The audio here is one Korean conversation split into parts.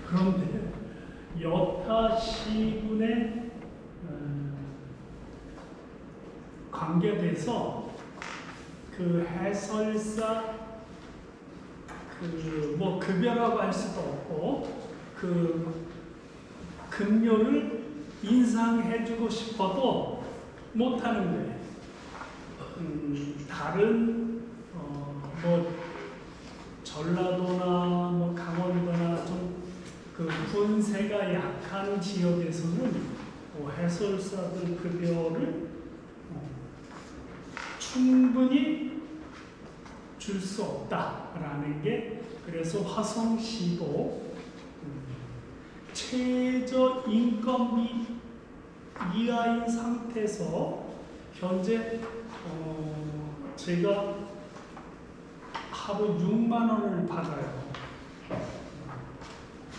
그런데 여타 시군의 관계돼서 그 해설사 뭐 급여라고 할 수도 없고 그 급료를 인상해주고 싶어도 못하는 거예요. 다른 뭐 전라도나 뭐 강원도나 좀 그 분세가 약한 지역에서는 해설사들 급여를 충분히 줄 수 없다라는 게, 그래서 화성시도 최저 인건비 이하인 상태에서 현재 제가 하루 6만 원을 받아요.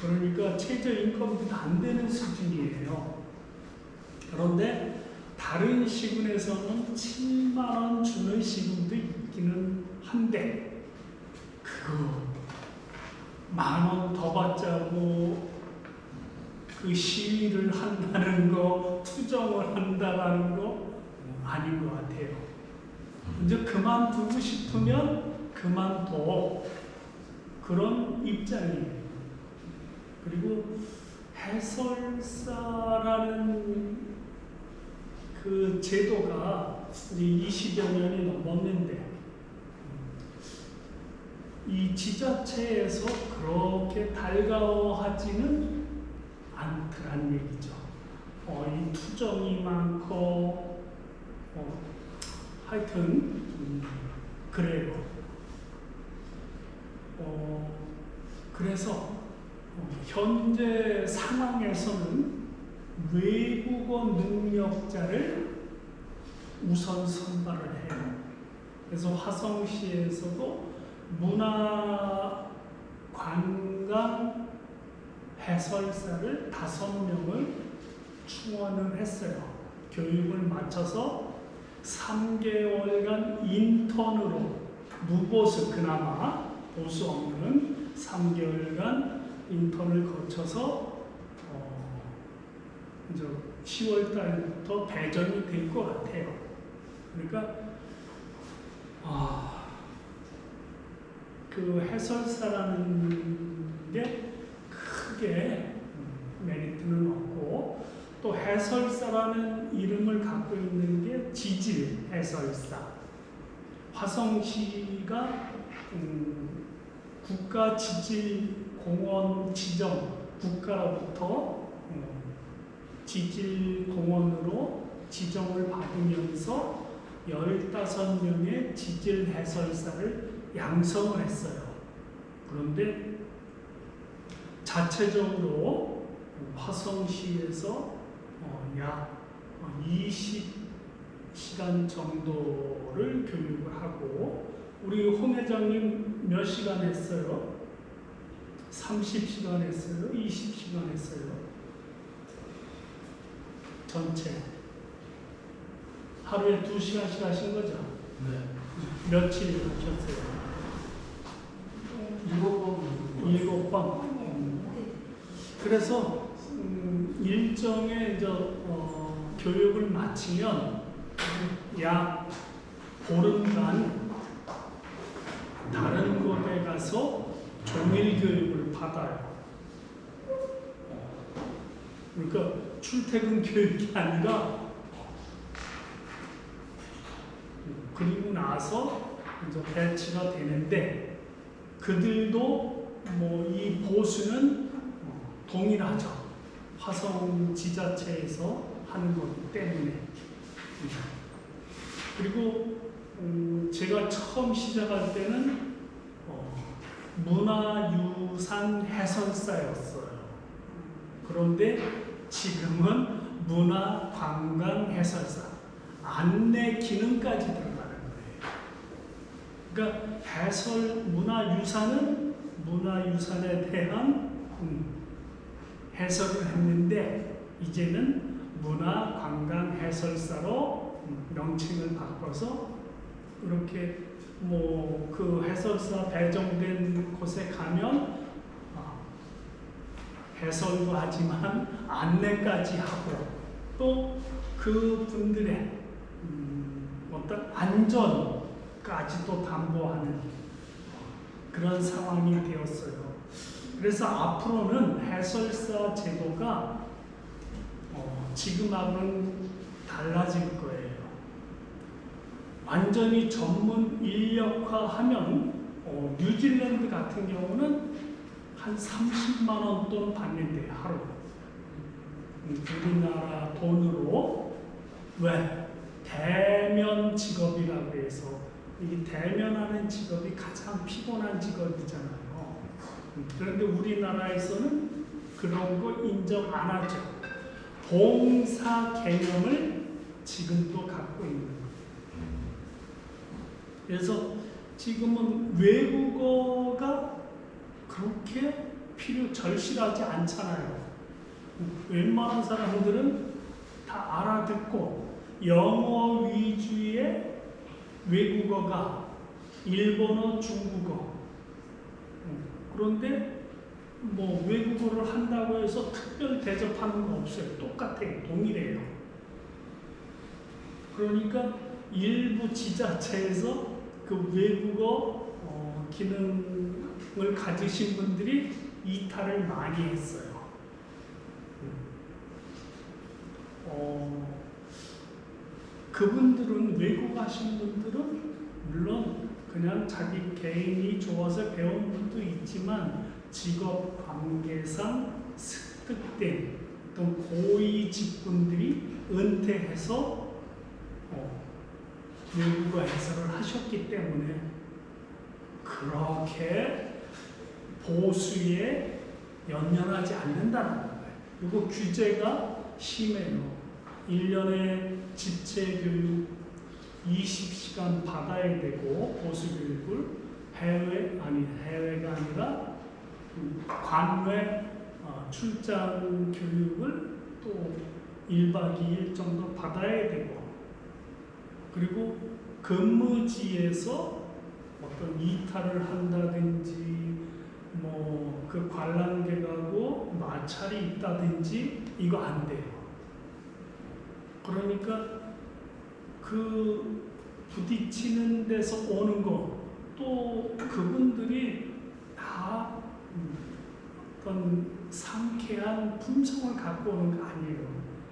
그러니까 최저 인건비도 안 되는 수준이에요. 그런데 다른 시군에서는 7만 원 주는 시군도 있기는 한데, 그거 10,000원 더 받자고 그 시위를 한다는 거, 투정을 한다는 거 아닌 것 같아요. 이제 그만두고 싶으면 그만둬, 그런 입장이에요. 그리고 해설사라는 그 제도가 이제 20여 년이 넘었는데 이 지자체에서 그렇게 달가워하지는 않더란 얘기죠. 이 투정이 많고 하여튼 그래요. 그래서 현재 상황에서는 외국어 능력자를 우선 선발을 해요. 그래서 화성시에서도 문화관광 해설사를 5명을 충원을 했어요. 교육을 마쳐서 3개월간 인턴으로, 무보수, 그나마 보수 없는 3개월간 인턴을 거쳐서 이제 10월 달부터 배정이 될 것 같아요. 그러니까 그 해설사라는 게 크게 메리트는 없고, 또 해설사라는 이름을 갖고 있는 게 지질 해설사. 화성시가 국가지질공원 지정, 국가로부터 지질공원으로 지정을 받으면서 15명의 지질 해설사를 양성을 했어요. 그런데 자체적으로 화성시에서 약 20시간 정도를 교육을 하고, 우리 홍 회장님 몇 시간 했어요? 30시간 했어요? 20시간 했어요? 전체 하루에 2시간씩 하신 거죠? 네. 며칠 하셨어요? 7번. 그래서 일정의 이제 교육을 마치면 약 보름간 다른 곳에 가서 종일 교육을 받아요. 그러니까 출퇴근 교육이 아니라, 그리고 나서 이제 배치가 되는데, 그들도 뭐 이 보수는 동일하죠. 화성 지자체에서 하는 거기 때문에. 그리고 제가 처음 시작할 때는 문화유산 해설사였어요. 그런데 지금은 문화관광 해설사, 안내 기능까지 들어가는 거예요. 그러니까 문화유산은 문화유산에 대한 해설을 했는데, 이제는 문화관광 해설사로 명칭을 바꿔서 이렇게 뭐 그 해설사 배정된 곳에 가면 해설도 하지만 안내까지 하고 또 그분들의 어떤 안전까지도 담보하는 그런 상황이 되었어요. 그래서 앞으로는 해설사 제도가 지금하고는 달라질 거예요. 완전히 전문 인력화하면 뉴질랜드 같은 경우는 한 30만 원 돈 받는데 하루. 우리나라 돈으로 왜? 대면 직업이라고 해서 이 대면하는 직업이 가장 피곤한 직업이잖아요. 그런데 우리나라에서는 그런 거 인정 안 하죠. 봉사 개념을 지금도 갖고 있는 거예요. 그래서 지금은 외국어가 그렇게 절실하지 않잖아요. 웬만한 사람들은 다 알아듣고 영어 위주의 외국어가 일본어, 중국어. 그런데 뭐 외국어를 한다고 해서 특별 대접하는 거 없어요. 똑같아요. 동일해요. 그러니까 일부 지자체에서 그 외국어 기능을 가지신 분들이 이탈을 많이 했어요. 그분들은 외국 하신 분들은 물론 그냥 자기 개인이 좋아서 배운 분도 있지만 직업 관계상 습득된 또 고위 직군들이 은퇴해서 외국어 해설을 하셨기 때문에 그렇게 보수에 연연하지 않는다는 거예요. 그리고 규제가 심해요. 1년에 집체 교육 20시간 받아야 되고 보수 교육을 해외가 아니라 관외 출장 교육을 또 1박 2일 정도 받아야 되고 그리고 근무지에서 어떤 이탈을 한다든지 뭐 그 관람객하고 마찰이 있다든지 이거 안 돼요. 그러니까 그 부딪히는 데서 오는 거 또 그분들이 다 어떤 상쾌한 품성을 갖고 오는 거 아니에요.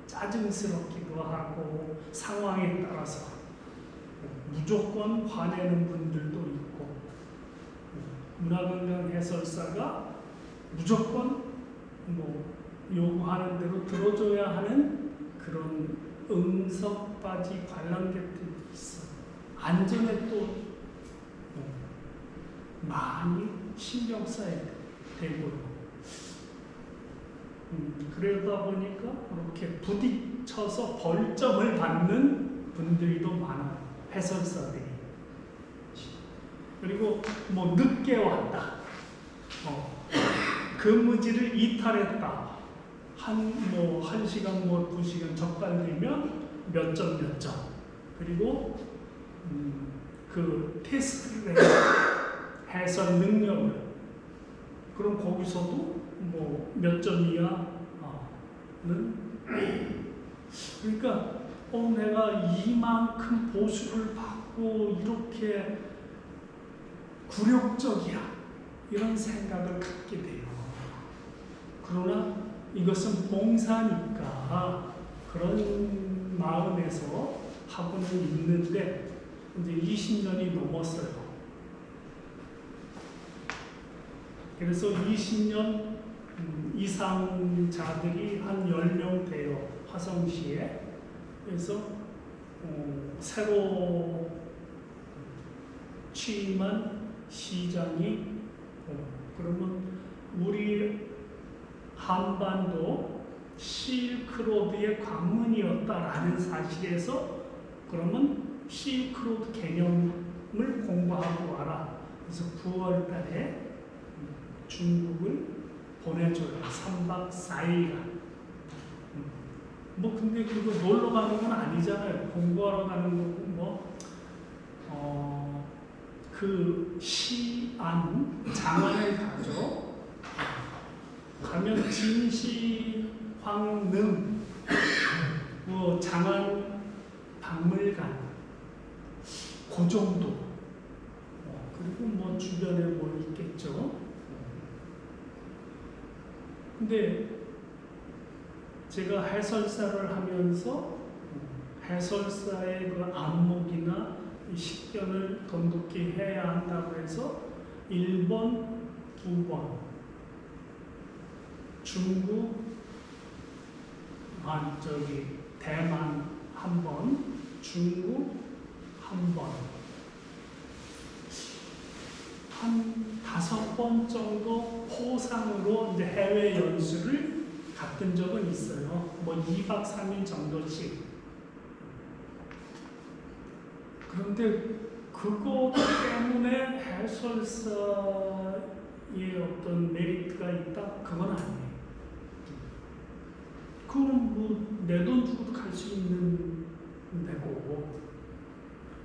짜증스럽기도 하고 상황에 따라서 무조건 화내는 분들도 있고 문화관광 해설사가 무조건 뭐 요구하는 대로 들어줘야 하는 그런 응석바지 관람객들이 있어요. 안전에 또 많이 신경 써야 되고요. 그러다 보니까 이렇게 부딪혀서 벌점을 받는 분들도 많아요. 해설사들이. 그리고 뭐 늦게 왔다. 근무지를 이탈했다. 한 시간, 2시간 적발되면 몇 점. 그리고 그 테스트를 해설 능력을 그럼 거기서도 뭐 몇 점 이하는 그러니까 내가 이만큼 보수를 받고 이렇게 굴욕적이야 이런 생각을 갖게 돼요. 그러나 이것은 봉사니까 그런 마음에서 하고는 있는데 이제 20년이 넘었어요. 그래서 20년 이상자들이 한 10명 돼요. 화성시에. 그래서 새로 취임한 시장이 그러면 우리 한반도 실크로드의 관문이었다라는 사실에서 그러면 실크로드 개념을 공부하고 와라. 그래서 9월 달에 중국을 보내줘요. 3박 4일간. 뭐 근데 그거 놀러 가는 건 아니잖아요. 공부하러 가는 거고 그 시안 장안을 가죠. 가면 진시, 황릉, 뭐 장안 박물관, 그 정도. 그리고 뭐 주변에 뭐 있겠죠. 근데 제가 해설사를 하면서 해설사의 그 안목이나 식견을 돈독히 해야 한다고 해서 일본 2번, 중국, 대만 1번, 중국 1번, 한 5번 정도 포상으로 이제 해외 연수를 갔던 적은 있어요. 뭐 2박 3일 정도씩. 그런데 그것 때문에 해설사의 어떤 메리트가 있다? 그건 아니에요. 그건 뭐 내 돈 주고도 갈 수 있는 데고,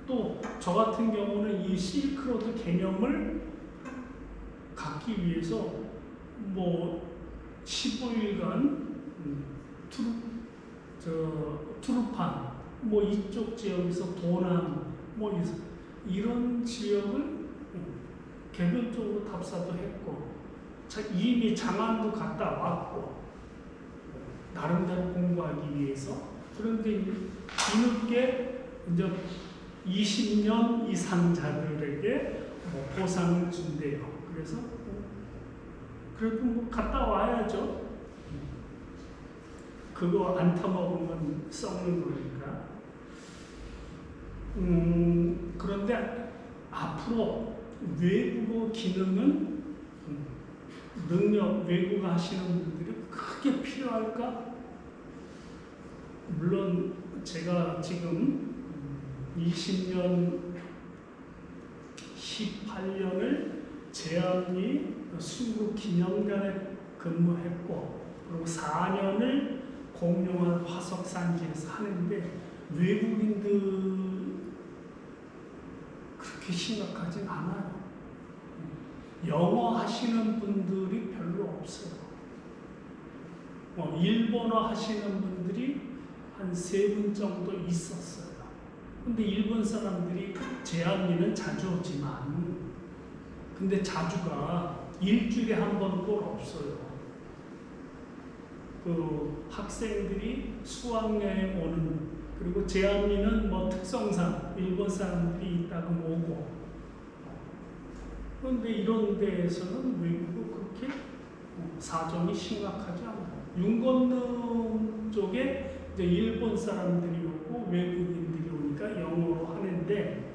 또 저 같은 경우는 이 실크로드 개념을 갖기 위해서 뭐 15일간 투르판 뭐 이쪽 지역에서 도남 뭐 이런 지역을 개별적으로 답사도 했고, 이미 장안도 갔다 왔고, 나름대로 공부하기 위해서. 그런데 뒤늦게 이제 20년 이상자들에게 뭐 보상을 준대요. 그래서 그래도 뭐 갔다 와야죠. 그거 안 타먹으면 썩는 거니까. 그런데 앞으로 외국어 기능은 능력, 외국어 하시는 분들이 크게 필요할까? 물론 제가 지금 20년, 18년을 제암리 순국 기념관에 근무했고, 그리고 4년을 공용한 화석산지에서 하는데, 외국인들 그렇게 심각하진 않아요. 영어 하시는 분들이 별로 없어요. 일본어 하시는 분들이 한 3분 정도 있었어요. 근데 일본 사람들이 제암리는 자주 오지만, 근데 자주가 일주일에 한 번 꼴 없어요. 그 학생들이 수학여행 오는, 그리고 제암리는 뭐 특성상 일본 사람들이 있다고 오고, 그런데 이런 데에서는 외국어 그렇게 사정이 심각하지 않아요. 윤건능 쪽에 이제 일본 사람들이 오고 외국인들이 오니까 영어로 하는데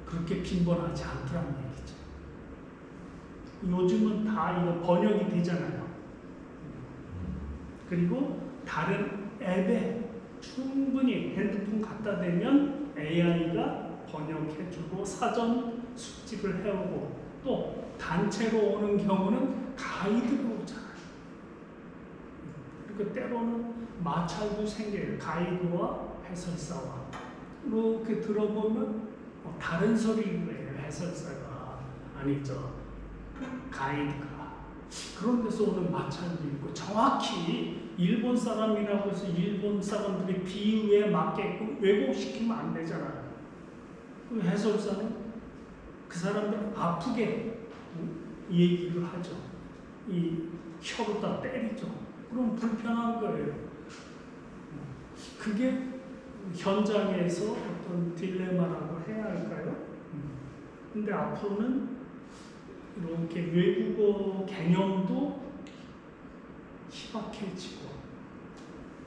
그렇게 빈번하지 않더라는 얘기죠. 요즘은 다 이거 번역이 되잖아요. 그리고 다른 앱에 충분히 핸드폰 갖다 대면 AI가 번역해주고 사전 숙지를 해오고, 또 단체로 오는 경우는 가이드가 오잖아요. 그리고 때로는 마찰도 생겨요. 가이드와 해설사와. 이렇게 들어보면 다른 소리를 해요. 해설사가 아니죠. 가이드가. 그런 데서 오는 마찰도 있고, 정확히 일본 사람이라고 해서 일본 사람들이 비유에 맞게끔 왜곡시키면 안 되잖아요. 그 해설사는 그 사람들 아프게 얘기를 하죠. 이 혀로다 때리죠. 그럼 불편한 거예요. 그게 현장에서 어떤 딜레마라고 해야 할까요? 근데 앞으로는 이렇게 외국어 개념도 희박해지고,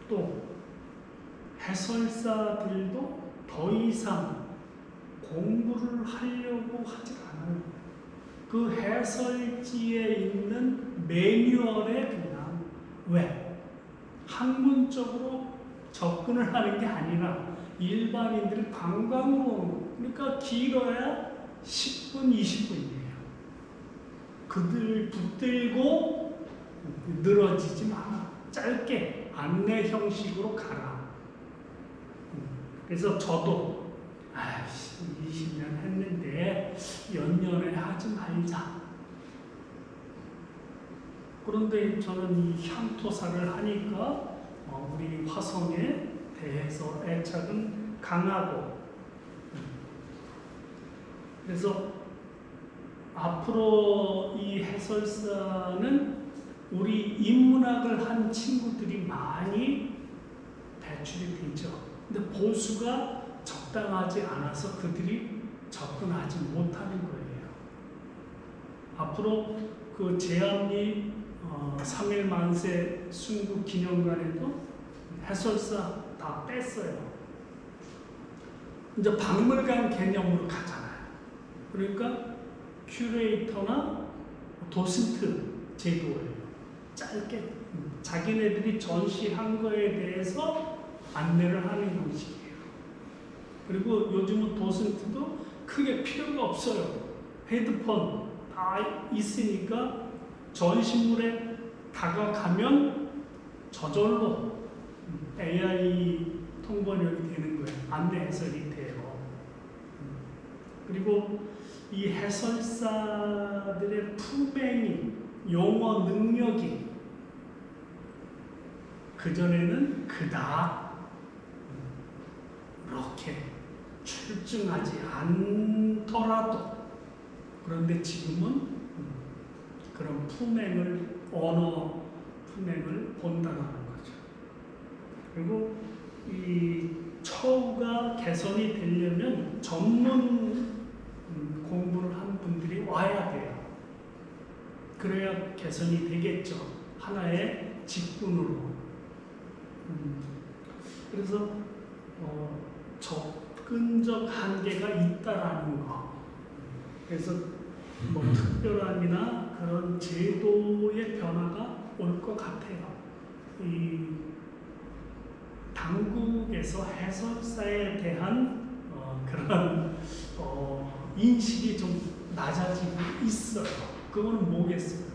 또 해설사들도 더 이상 공부를 하려고 하지 않아요. 그 해설지에 있는 매뉴얼에 그냥 학문적으로 접근을 하는 게 아니라 일반인들이 관광으로, 그러니까 길어야 10분, 20분이에요. 그들 붙들고 늘어지지 마라. 짧게 안내 형식으로 가라. 그래서 저도 20년 했는데 연년에 하지 말자. 그런데 저는 이 향토사를 하니까 우리 화성에 대해서 애착은 강하고, 그래서 앞으로 이 해설사는 우리 인문학을 한 친구들이 많이 배출이 되죠. 근데 보수가 적당하지 않아서 그들이 접근하지 못하는 거예요. 앞으로 그 제암리 3일 만세 순국 기념관에도 해설사 다 뺐어요. 이제 박물관 개념으로 가잖아요. 그러니까 큐레이터나 도슨트 제도예요. 짧게 자기네들이 전시한 거에 대해서 안내를 하는 형식이에요. 그리고 요즘은 도슨트도 크게 필요가 없어요. 헤드폰 다 있으니까 전시물에 다가가면 저절로 AI 통번역이 되는 거예요. 안내 해설이 돼요. 그리고 이 해설사들의 품행이, 용어 능력이 그전에는 그닥 이렇게 출중하지 않더라도, 그런데 지금은 그런 품행을, 언어 품행을 본다는 거죠. 그리고 이 처우가 개선이 되려면 전문 공부를 한 분들이 와야 돼요. 그래야 개선이 되겠죠. 하나의 직군으로. 그래서 접근적 한계가 있다라는 거. 그래서 뭐 특별함이나 그런 제도의 변화가 올 것 같아요. 이 당국에서 해설사에 대한 그런 인식이 좀 낮아지고 있어요. 그거는 뭐겠어요?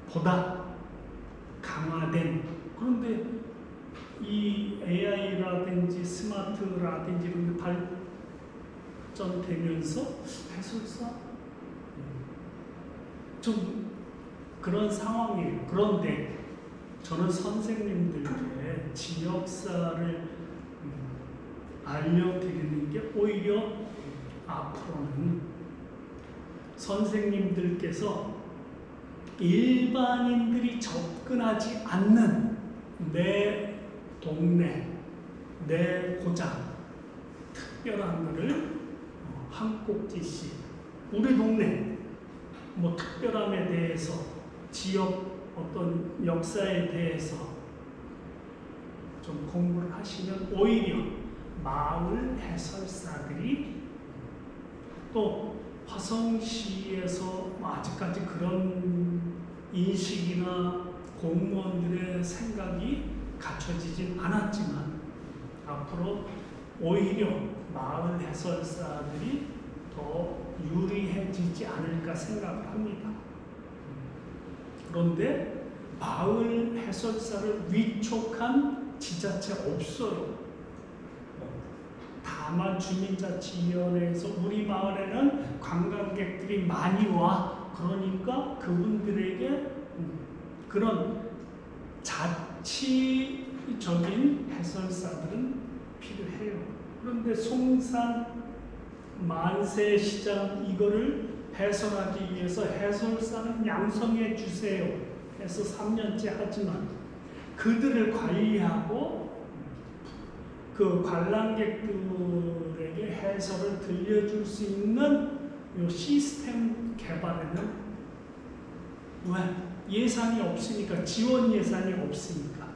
보다 강화된, 그런데 이 AI라든지 스마트라든지 이런 게 발전되면서 해설사 좀 그런 상황이에요. 그런데 저는 선생님들께 지역사를 알려드리는 게 오히려 앞으로는 선생님들께서 일반인들이 접근하지 않는 내 동네, 내 고장, 특별한 거를 한 꼭지씩, 우리 동네 뭐 특별함에 대해서, 지역 어떤 역사에 대해서 좀 공부를 하시면 오히려 마을 해설사들이, 또 화성시에서 아직까지 그런 인식이나 공무원들의 생각이 갖춰지진 않았지만 앞으로 오히려 마을 해설사들이 더 유리해지지 않을까 생각을 합니다. 그런데 마을 해설사를 위촉한 지자체 없어요. 다만 주민자치위원회에서 우리 마을에는 관광객들이 많이 와, 그러니까 그분들에게 그런 자치적인 해설사들은 필요해요. 그런데 송산 만세시장 이거를 해설하기 위해서 해설사는 양성해 주세요 해서 3년째 하지만, 그들을 관리하고 그 관람객들에게 해설을 들려줄 수 있는 이 시스템 개발에는 왜? 예산이 없으니까, 지원 예산이 없으니까.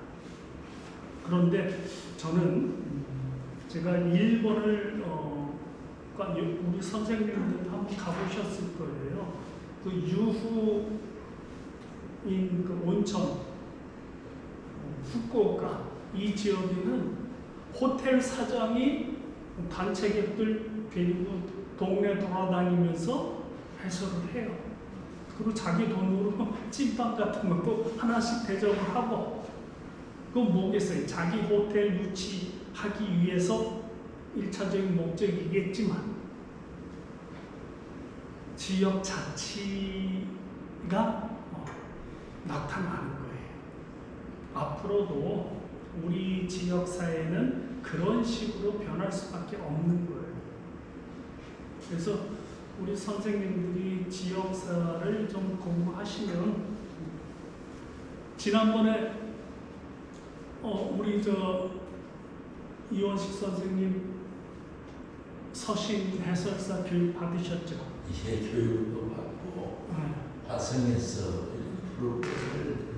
그런데 저는 제가 일본을 우리 선생님들 한번 가보셨을 거예요. 그 유후인 그 온천 후쿠오카 이 지역에는 호텔 사장이 단체객들 데리고 동네 돌아다니면서 해설을 해요. 그리고 자기 돈으로 찐빵 같은 것도 하나씩 대접을 하고, 그건 뭐겠어요? 자기 호텔 유치하기 위해서 1차적인 목적이겠지만, 지역 자치가 나타나는 거예요. 앞으로도 우리 지역 사회는 그런 식으로 변할 수밖에 없는 거예요. 그래서 우리 선생님들이 지역사를 좀 공부하시면, 지난번에 우리 이원식 선생님 서신 해설사 교육 받으셨죠? 예, 교육도 받고 화성에서 프로그램을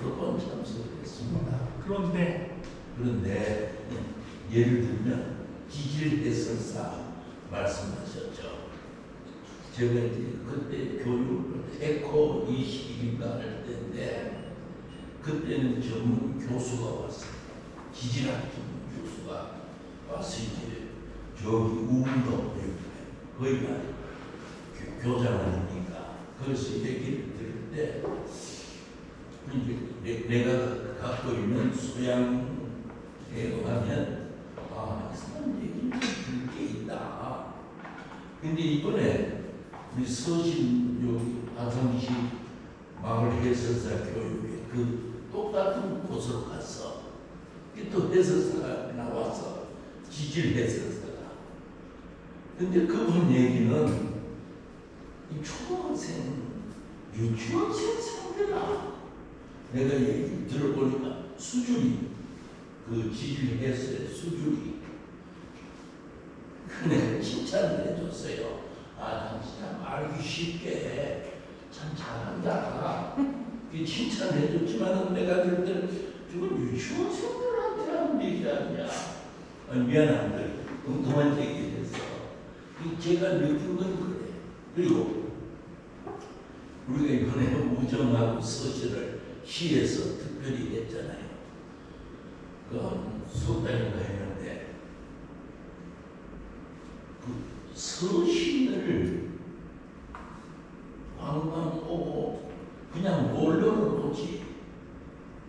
여러 번 참석했습니다. 그런데 예를 들면 기질 해설사 말씀하셨죠. 제가 이제 그때 교육을 에코 20인가 할 때인데, 그때는 전문 교수가 왔어요. 기질학 전문 교수가 와서 이제 저기 우문동 거기가 교장하니까 거기서 얘기를 들을 때, 이제 내가 갖고 있는 소양에 의하면 이 사람 얘기는 들게 있다. 근데 이번에 우리 서신 여기 화성시 마을 해설사 교육에 그 똑같은 곳으로 갔어. 또 해설사가 나와서 기질 해설사가. 근데 그분 얘기는 이 초등학생, 유치원생 상대라. 내가 얘기 들어보니까 수준이, 그 기질 해설의 수준이, 내가 칭찬을 해줬어요. 당신 참 알기 쉽게 참 잘한다. 칭찬을 해줬지만 내가 들을 때는 저건 유치원생들한테 하는 얘기 아니야. 미안한데 엉뚱한 얘기를 해서 제가 느낀 건 그래. 그리고 우리가 이번에 우정하고 서신을 시에서 특별히 했잖아요. 수업 달인가 했는데 그 서신을 관광 오고 그냥 놀러는 오지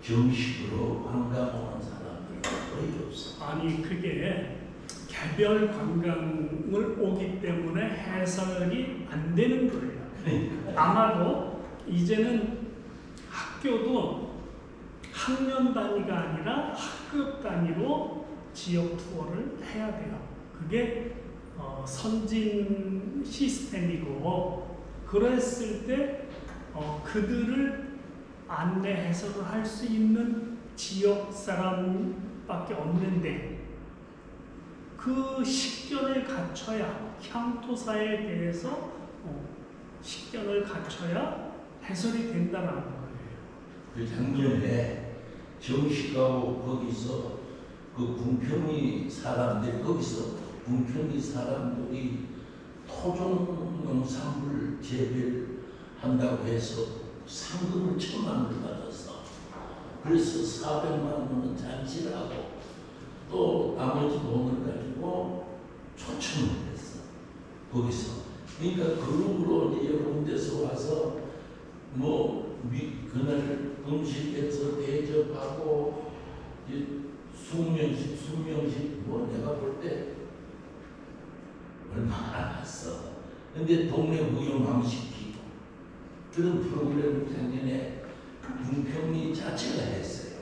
정식으로 관광 오는 사람들은 거의 없어. 아니, 그게 개별 관광을 오기 때문에 해설이 안 되는 거예요. 아마도 이제는 학교도 학년 단위가 아니라 학급 단위로 지역 투어를 해야 돼요. 그게 선진 시스템이고, 그랬을 때 그들을 안내 해설을 할 수 있는 지역 사람밖에 없는데, 그 식견을 갖춰야, 향토사에 대해서 식견을 갖춰야 해설이 된다는 거예요. 그 작년에 정식하고 거기서 그 궁평리 사람들이, 거기서 궁평리 사람들이 토종 농산물 재배를 한다고 해서 상금을 1,000만 원을 받았어. 그래서 400만 원은 잔치를 하고 또 나머지 돈을 가지고 초청을 했어. 거기서. 그러니까 그룹으로 이제 여러 군데서 와서 그날 음식에서 대접하고 숙명식 내가 볼 때 얼마 안 왔어. 근데 동네 구경함시키고 그런 프로그램을 작년에 궁평리 자체가 했어요.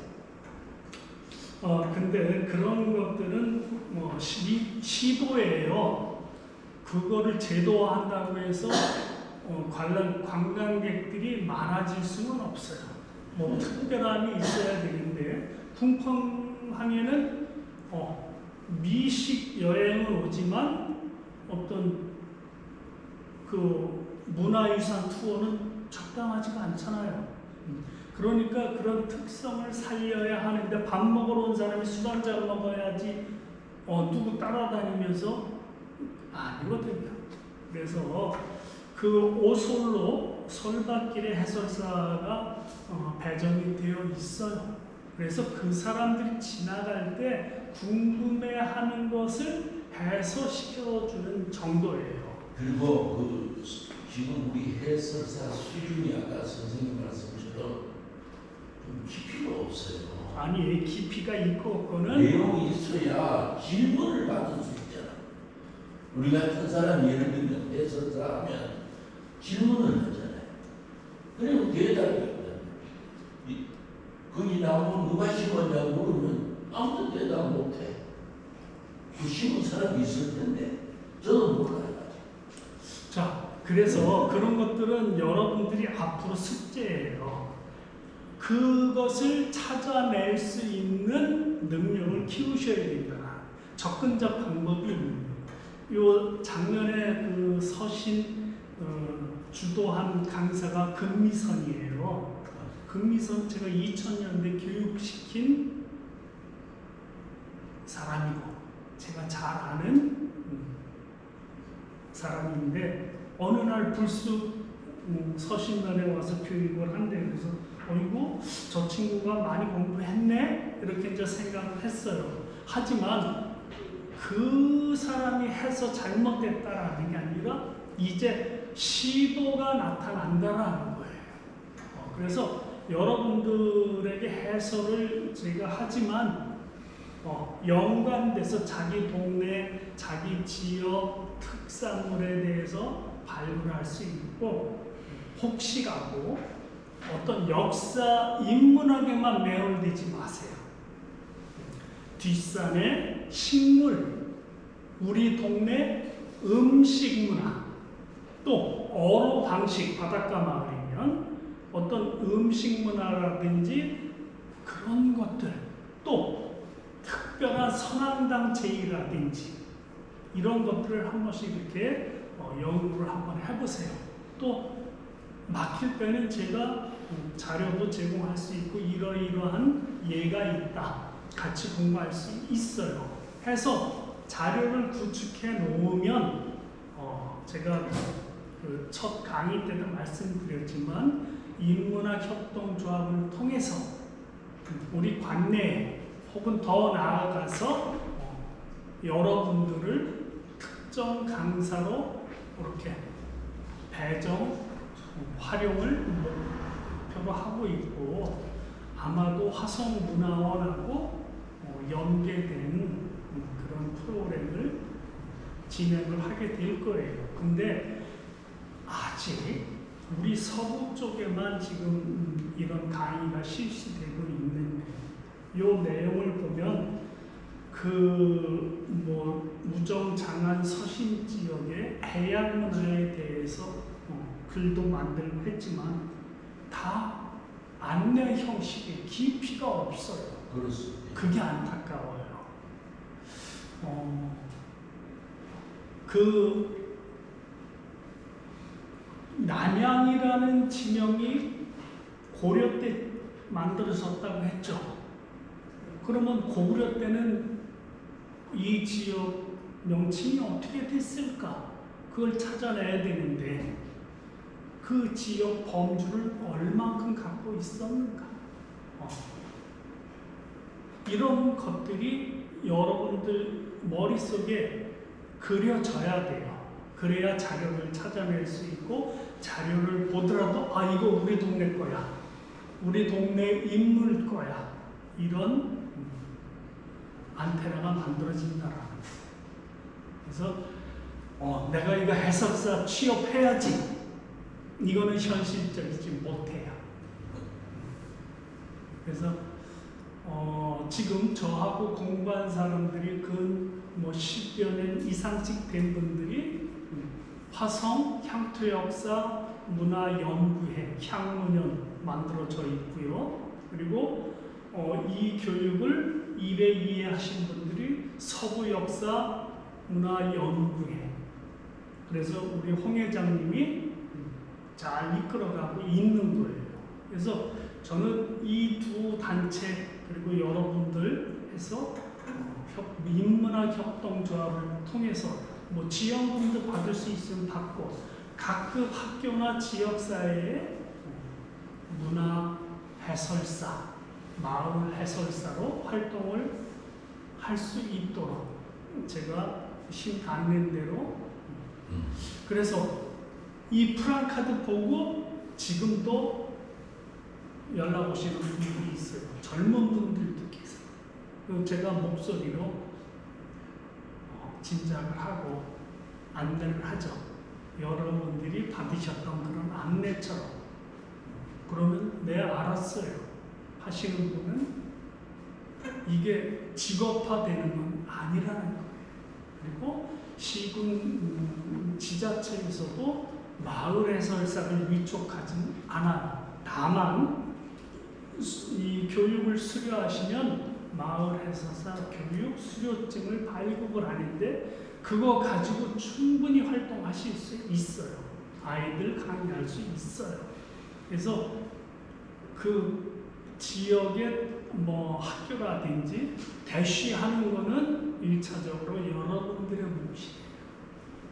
근데 그런 것들은 시도예요. 그거를 제도화한다고 해서 관광객들이 많아질 수는 없어요. 특별함이 있어야 되는데, 풍펑항에는 미식 여행은 오지만 어떤 그 문화유산 투어는 적당하지가 않잖아요. 그러니까 그런 특성을 살려야 하는데, 밥 먹으러 온 사람이 술 한잔 먹어야지 누구 따라다니면서 아니거든요. 그래서 그 오솔로 솔밭길에 해설사가 배정이 되어 있어요. 그래서 그 사람들이 지나갈 때 궁금해하는 것을 해소시켜주는 정도예요. 그리고 지금 우리 해설사 수준이 아까 선생님 말씀처럼 좀 깊이가 없어요. 아니, 깊이가 있고 없고는 내용이 있어야 질문을 받을 수 있잖아. 우리 같은 사람 예를 들면 해설사 하면 질문을 하잖아요. 그리고 대답이 없거든요. 거기 나오면 누가 심었냐고 물으면 아무도 대답 못해. 그 심은 사람이 있을 텐데 저는 몰라요. 자, 그래서 그런 것들은 여러분들이 앞으로 숙제예요. 그것을 찾아낼 수 있는 능력을 키우셔야 된다. 접근적 방법이 있는 요 작년에 그 서신 주도한 강사가 금미선이에요. 금미선 제가 2000년대 교육시킨 사람이고 제가 잘 아는 사람인데 어느 날 불쑥 서신단에 와서 교육을 한대. 그래서 어이구 저 친구가 많이 공부했네 이렇게 이제 생각을 했어요. 하지만 그 사람이 해서 잘못됐다라는 게 아니라 이제 시도가 나타난다라는 거예요. 그래서 여러분들에게 해설을 제가 하지만 연관돼서 자기 동네, 자기 지역 특산물에 대해서 발굴할 수 있고 혹시라도 어떤 역사 인문학에만 매몰되지 마세요. 뒷산의 식물, 우리 동네 음식 문화, 또 어로 방식, 바닷가 마을이면 어떤 음식 문화라든지 그런 것들, 또 특별한 선한당 제의라든지 이런 것들을 한 번씩 이렇게 연구를 한번 해보세요. 또 막힐 때는 제가 자료도 제공할 수 있고 이러이러한 예가 있다. 같이 공부할 수 있어요. 해서 자료를 구축해 놓으면 제가 그 첫 강의 때도 말씀드렸지만 인문학 협동조합을 통해서 우리 관내 혹은 더 나아가서 여러분들을 특정 강사로 이렇게 배정, 활용을 목표로 하고 있고 아마도 화성문화원하고 연계된 그런 프로그램을 진행을 하게 될 거예요. 근데 아직 우리 서부 쪽에만 지금 이런 강의가 실시되고 있는데 이 내용을 보면 그 우정 장안 서신 지역의 해양 문화에 대해서 글도 만들고 했지만 다 안내 형식에 깊이가 없어요. 그렇습니다. 그게 안타까워요. 그 남양이라는 지명이 고려 때 만들어졌다고 했죠. 그러면 고구려 때는 이 지역 명칭이 어떻게 됐을까? 그걸 찾아내야 되는데 그 지역 범주를 얼만큼 갖고 있었는가? 이런 것들이 여러분들 머릿속에 그려져야 돼요. 그래야 자료를 찾아낼 수 있고 자료를 보더라도 이거 우리 동네 거야. 우리 동네 인물 거야. 이런 안테나가 만들어진다라는 거예요. 그래서 내가 이거 해석사 취업해야지. 이거는 현실적이지 못해요. 그래서 지금 저하고 공부한 사람들이 그 10여 년 이상씩 된 분들이 화성 향토역사 문화연구회 향문연 만들어져 있고요. 그리고 이 교육을 1회 2회 하신 분들이 서부역사 문화연구회. 그래서 우리 홍 회장님이 잘 이끌어가고 있는 거예요. 그래서 저는 이 두 단체 그리고 여러분들 해서 인문학 협동조합을 통해서 지원금도 받을 수 있으면 받고 각급 학교나 지역사회의 문화 해설사, 마을 해설사로 활동을 할 수 있도록 제가 신간낸 대로 그래서 이 프랑카드 보고 지금도 연락 오시는 분들이 있어요. 젊은 분들도 계세요. 그리고 제가 목소리로 짐작을 하고 안내를 하죠. 여러분들이 받으셨던 그런 안내처럼. 그러면 네 알았어요 하시는 분은 이게 직업화되는 건 아니라는 거예요. 그리고 시군 지자체에서도 마을 해설사를 위촉하지는 않아요. 다만 이 교육을 수료하시면 마을 해설사 교육 수료증을 발급을 하는데 그거 가지고 충분히 활동하실 수 있어요. 아이들 강의할 수 있어요. 그래서 그 지역의 뭐 학교라든지 대쉬하는 거는 1차적으로 여러분들의 몫이에요.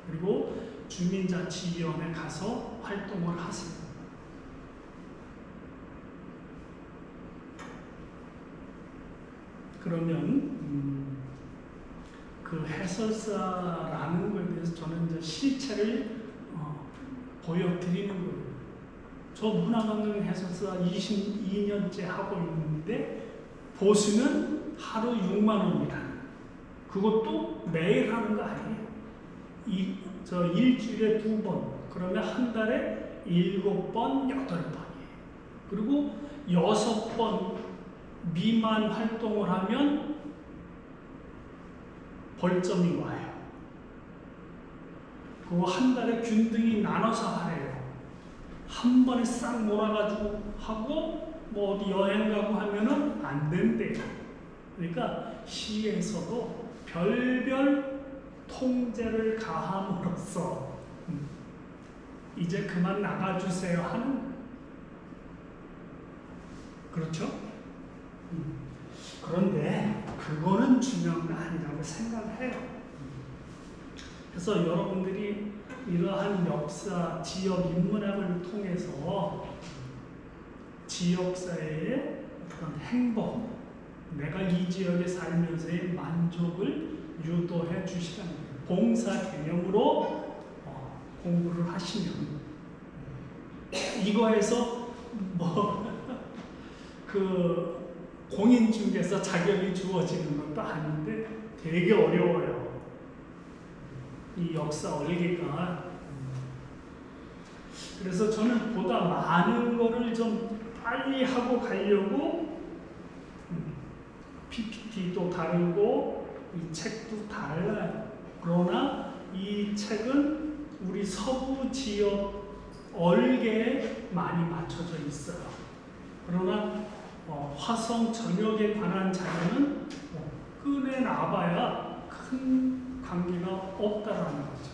그리고 주민자치위원회 가서 활동을 하세요. 그러면 그 해설사라는 거에 대해서 저는 이제 실체를 보여드리는 거예요. 저 문화관광 해설사 22년째 하고 있는데 보수는 하루 6만 원이다. 그것도 매일 하는 거 아니에요. 일주일에 2번. 그러면 한 달에 7번, 8번이에요. 그리고 6번 미만 활동을 하면 벌점이 와요. 그거 한 달에 균등히 나눠서 하래요. 한 번에 싹 몰아가지고 하고 뭐 어디 여행 가고 하면은 안 된대요. 그러니까 시에서도 별별 통제를 가함으로써 이제 그만 나가주세요 하는, 그렇죠? 그런데 그거는 중요한 거 아니라고 생각해요. 그래서 여러분들이 이러한 역사, 지역 인문학을 통해서 지역사회의 어떤 행복, 내가 이 지역에 살면서의 만족을 유도해 주시라는 거예요. 봉사 개념으로 공부를 하시면 이거에서 그 공인중개사 자격이 주어지는 것도 아닌데 되게 어려워요. 이 역사 얼개가. 그래서 저는 보다 많은 거를 좀 빨리 하고 가려고 PPT도 다르고 이 책도 달라요. 그러나 이 책은 우리 서부 지역 얼개에 많이 맞춰져 있어요. 그러나 화성 전역에 관한 자료는 꺼내놔봐야 큰 관계가 없다라는 거죠.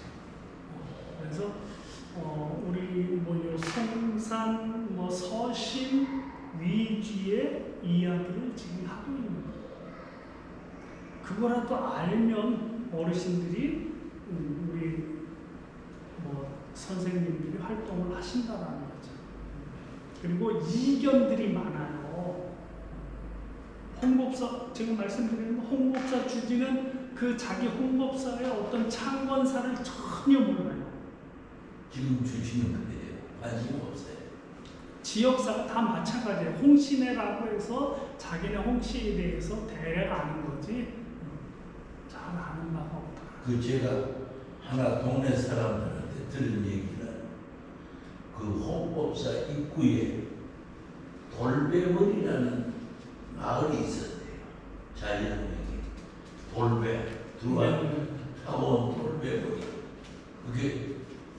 그래서 우리 요 성산, 서심 위주의 이야기를 지금 하고 있는 거예요. 그거라도 알면 어르신들이 우리 선생님들이 활동을 하신다라는 거죠. 그리고 이견들이 많아요. 홍법사, 제가 말씀드린 홍법사 주지는 그 자기 홍법사의 어떤 창건사를 전혀 몰라요. 지금 주시는 건데요. 관심 없어요. 지역사가 다 마찬가지예요. 홍시내라고 해서 자기네 홍시에 대해서 대략 아는 거지 잘 아는 바가 없다. 그 제가 하나 동네 사람들한테 들은 얘기는 그 홍법사 입구에 돌배원이라는 마을이 있었대요. 자연명이 돌배 두안 사원 돌배원이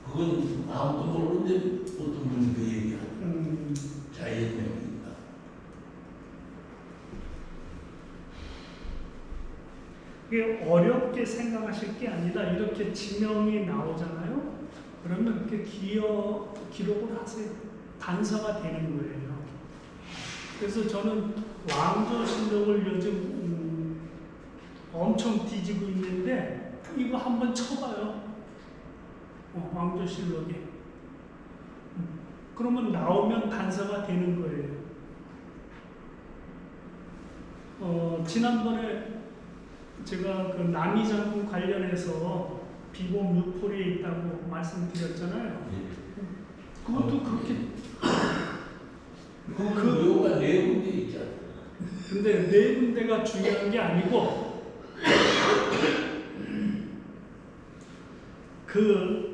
그건 아무도 모르는데 어떤 분이 그 얘기하는 자연명입니다. 이게 어렵게 생각하실 게 아니라 이렇게 지명이 나오잖아요. 그러면 이렇게 기록을 하세요. 단서가 되는 거예요. 그래서 저는 왕조실록을 요즘 엄청 뒤지고 있는데 이거 한번 쳐봐요. 왕조실록에. 그러면 나오면 단서가 되는 거예요. 지난번에 제가 그 남이장군 관련해서 비범 유포리에 있다고 말씀드렸잖아요. 그것도 그렇게 그 묘가 네 군데 있잖아요. 근데 네 군데가 중요한 게 아니고 그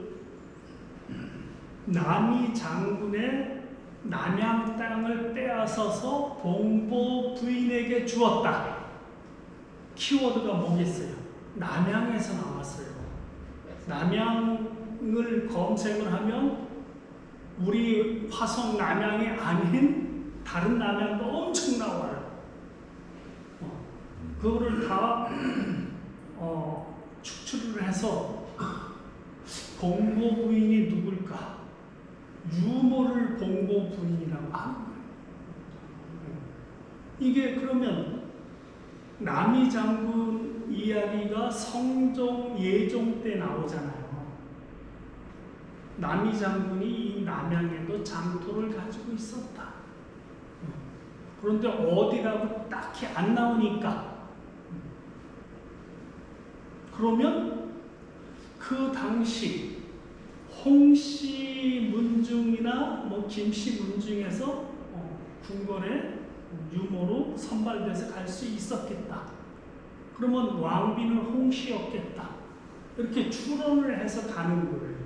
남이 장군의 남양 땅을 빼앗아서 동보 부인에게 주었다. 키워드가 뭐겠어요? 남양에서 나왔어요. 남양을 검색을 하면 우리 화성 남양이 아닌 다른 남양도 엄청 나와요. 그거를 다 축출을 해서 동보 부인이 누굴까? 유모를 동보 부인이라고 하는 거예요. 이게 그러면 남이 장군 이야기가 성종 예종 때 나오잖아요. 남이 장군이 이 남양에도 장토를 가지고 있었다. 그런데 어디라고 딱히 안 나오니까 그러면 그 당시 홍씨 문중이나 뭐 김씨 문중에서 궁궐에 유모로 선발돼서 갈 수 있었겠다. 그러면 왕비는 홍씨였겠다. 이렇게 추론을 해서 가는 거예요.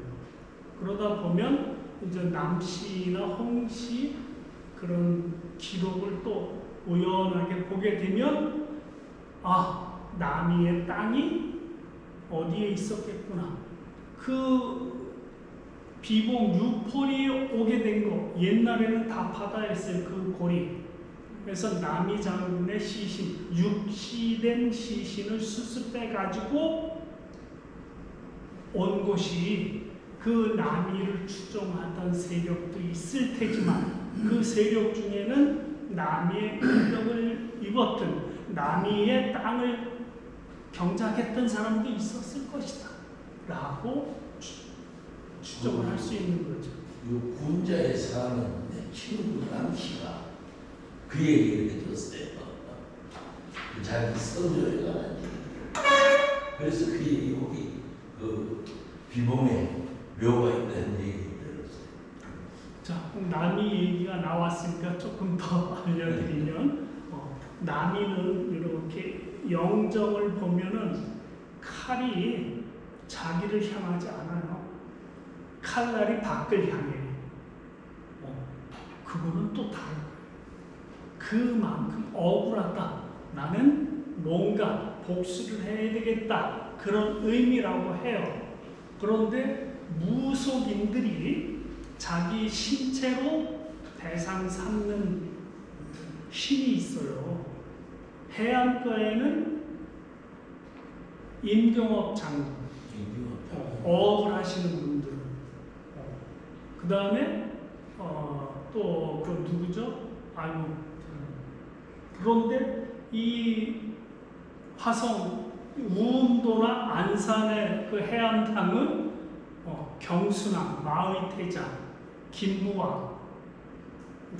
그러다 보면 이제 남씨나 홍씨 그런 기록을 또 우연하게 보게 되면 아, 남이의 땅이 어디에 있었겠구나. 그 비봉 6폴이 오게 된 거 옛날에는 다 바다였어요. 그 골이. 그래서 남이 장군의 시신, 육시된 시신을 수습해 가지고 온 곳이 그 남이를 추종하던 세력도 있을 테지만 그 세력 중에는 남이의 인격을 입었던 남이의 땅을 경작했던 사람도 있었을 것이다 라고 추정을 할 수 있는 거죠. 이 군자에 사는 내 친구 남씨가 그 얘기를 해줬어요. 자기 성조에 관한 얘기. 그래서 그 얘기 거기 그 비봉에 묘가 있다는 얘기 들었어요. 자, 남이 얘기가 나왔으니까 조금 더 알려드리면 남이는 이렇게 영정을 보면은 칼이 자기를 향하지 않아요. 칼날이 밖을 향해. 그거는 또 다른 거예요. 그만큼 억울하다. 나는 뭔가 복수를 해야 되겠다. 그런 의미라고 해요. 그런데 무속인들이 자기 신체로 대상 삼는 신이 있어요. 해안가에는 임경업 장군, 억울하시는 분들은. 그 다음에 또 그 누구죠? 아이고. 그런데 이 화성 우음도나 안산의 그 해안탕은 경순왕, 마의태자, 김부왕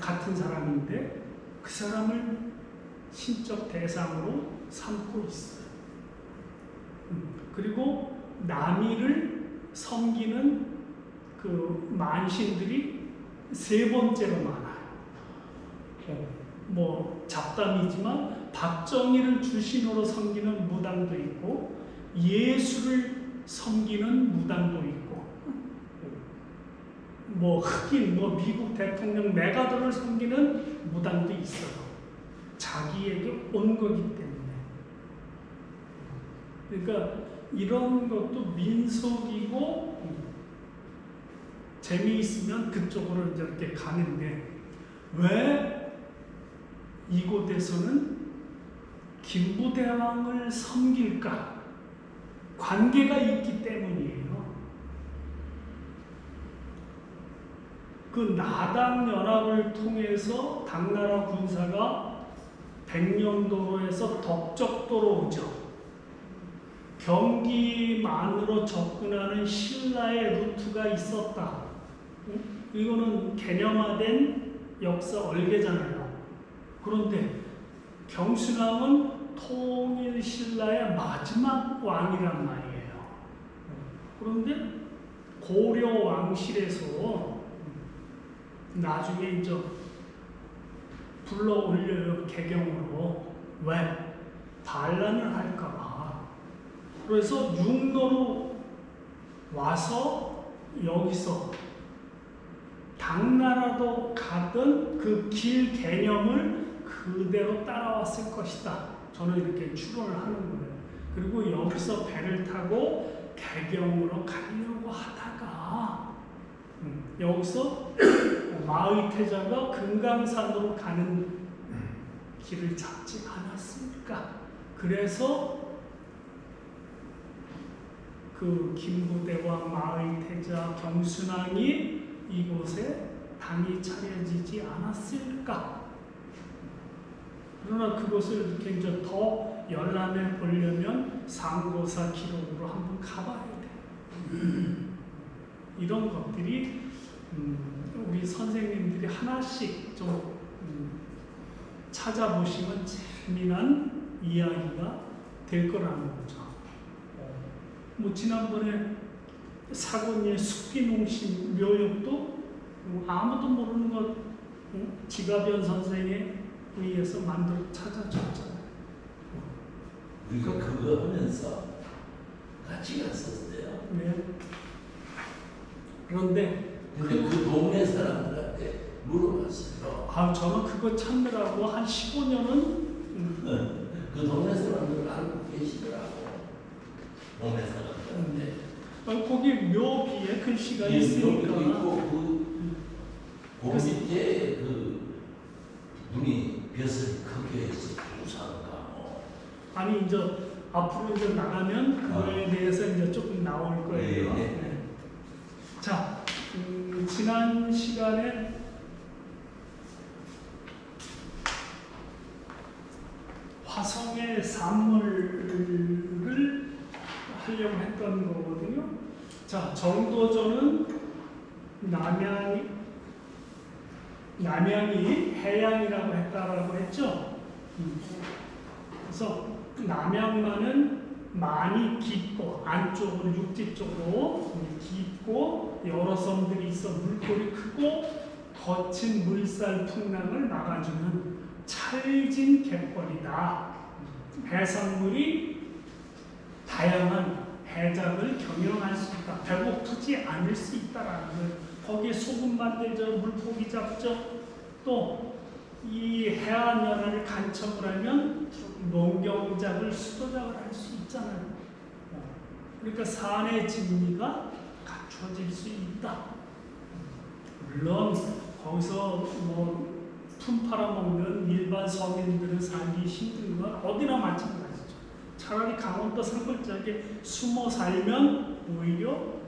같은 사람인데 그 사람을 신적 대상으로 삼고 있어요. 그리고 남이를 섬기는 그 만신들이 세 번째로 많아요. 뭐 잡담이지만 박정희를 주신으로 섬기는 무당도 있고 예수를 섬기는 무당도 있고 뭐 흑인, 뭐 미국 대통령 메가더를 섬기는 무당도 있어요. 자기에게 온 거기 때문에. 그러니까 이런 것도 민속이고 재미있으면 그쪽으로 이렇게 가는데 왜 이곳에서는 김부대왕을 섬길까? 관계가 있기 때문이에요. 그 나당연합을 통해서 당나라 군사가 백령도로에서 덕적도로 오죠. 경기만으로 접근하는 신라의 루트가 있었다. 이거는 개념화된 역사 얼개잖아요. 그런데 경순왕은 통일 신라의 마지막 왕이란 말이에요. 그런데 고려 왕실에서 나중에 이제 불러 올려요. 개경으로. 왜? 반란을 할까봐. 그래서 육로로 와서 여기서 당나라도 가던 그 길 개념을 그대로 따라왔을 것이다. 저는 이렇게 추론을 하는 거예요. 그리고 여기서 배를 타고 개경으로 가려고 하다가 여기서 마의태자가 금강산으로 가는 길을 잡지 않았습니까? 그래서 그 김부대왕, 마의태자, 경순왕이 이곳에 당이 차려지지 않았을까? 그러나 그것을 이렇게 이제 더 열람해 보려면 상고사 기록으로 한번 가봐야 돼. 이런 것들이 우리 선생님들이 하나씩 좀 찾아보시면 재미난 이야기가 될 거라는 거죠. 뭐 지난번에 사건의 숙기농심 묘역도 아무도 모르는 것 지가변 선생에 의해서 만들어 찾아줬잖아요. 우리가 그거 하면서 같이 갔었어요. 네. 그런데 근데 그 동네 사람들한테 물어봤어요. 저는 그거 찾느라고 한 15년은 그 동네 사람들 알고 계시더라고. 동네 사람들한테. 거기 묘비에 글씨가 예, 있으니까. 묘비도 있고 그 밑에 그 눈이 벼슬이 크게 해서 부산가 뭐. 아니 이제 앞으로 이제 나가면 그거에 대해서 이제 조금 나올 거예요. 네. 네. 자, 지난 시간에 화성의 산물을 하려고 했던 거거든요. 자, 정도전은 남양이 해양이라고 했다라고 했죠. 그래서 남양만은 많이 깊고 안쪽으로 육지 쪽으로 깊고 여러 섬들이 있어 물골이 크고 거친 물살 풍랑을 막아주는 찰진 갯벌이다. 해산물이 다양한 해작을 경영할 수 있다. 배고프지 않을 수 있다라는 거예요. 거기에 소금 만들죠. 물고기 잡죠. 또 이 해안연화를 간척을 하면 농경작을 수도작을 할 수 있잖아요. 그러니까 산의 진리가 갖춰질 수 있다. 물론 거기서 뭐 품 팔아먹는 일반 서민들은 살기 힘든 건 어디나 마찬가지죠. 차라리 강원도 산골짜기에 숨어 살면 오히려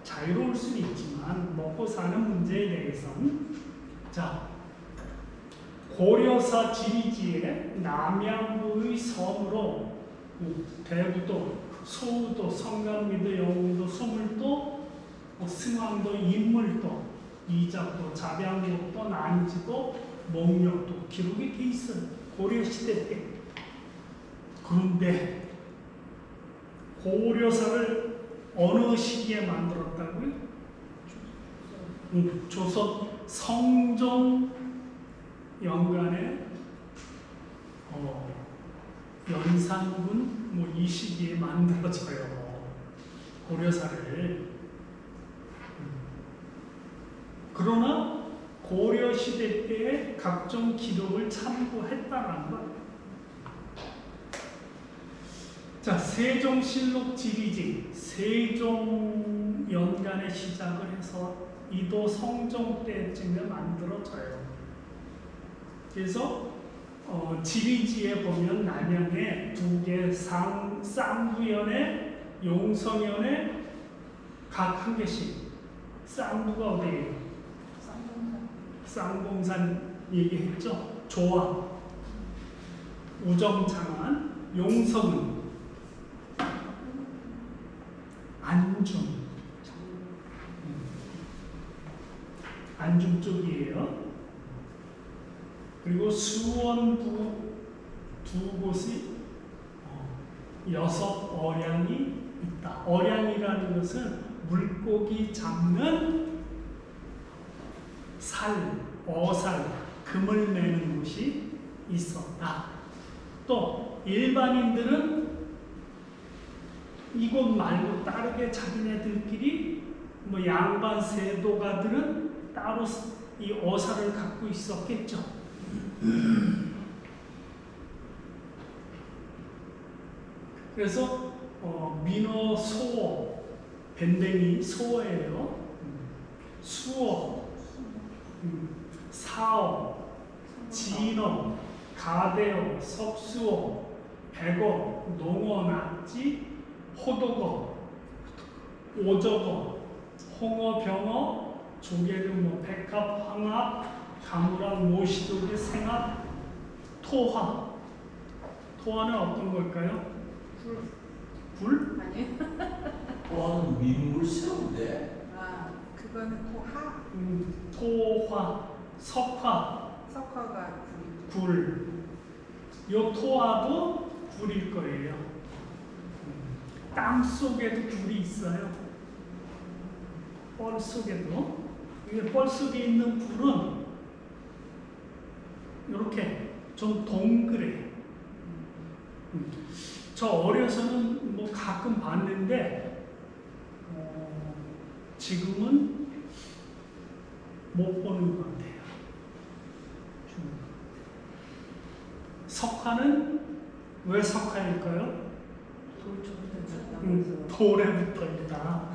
자유로울 수는 있지만 먹고 사는 문제에 대해서는 자, 고려사 지리지에 남양부의 섬으로 대부도, 소우도, 성감리도, 영웅도, 소물도, 승왕도, 인물도, 이작도, 잡양국도, 난지도, 목력도 기록이 돼 있어요. 고려시대 때. 그런데 고려사를 어느 시기에 만들었다고요? 조선 성종 연간에 연산군 뭐 이 시기에 만들어져요. 고려사를. 그러나 고려시대 때의 각종 기록을 참고했다는 거예요. 자, 세종실록 지리지, 세종 연간에 시작을 해서 이도 성종 때쯤에 만들어져요. 그래서 지리지에 보면 남양에 두 개, 쌍부연에, 용성연에 각 한 개씩. 쌍부가 어디예요? 쌍봉산 얘기했죠. 조항, 우정창안, 용성은 안중 쪽이에요. 그리고 수원부 두 곳이 6어량이 있다. 어량이라는 것은 물고기 잡는 어살, 금을 매는 곳이 있었다. 또 일반인들은 이곳 말고 다르게 자기네들끼리 뭐 양반 세도가들은 따로 이 어사를 갖고 있었겠죠. 그래서 민어, 소어, 밴댕이 소어예요. 수어, 사어, 진어, 가대어, 석수어, 백어, 농어, 낙지, 호덕어, 오적어, 홍어, 병어, 조개류, 백합, 황합, 가무랑, 모시조개, 생합, 토화. 토화는 어떤 걸까요? 불? 아니요. 또한 민물새우인데 그거는 토하. 토화, 석화, 석화가 불이. 굴. 요 토화도 굴일 거예요. 땅 속에도 굴이 있어요. 뻘 속에도. 이게 뻘 속에 있는 굴은 이렇게 좀 동그래. 저 어려서는 뭐 가끔 봤는데 지금은 못 보는 것 같아요. 석화는 왜 석화일까요? 돌에 붙어 있다.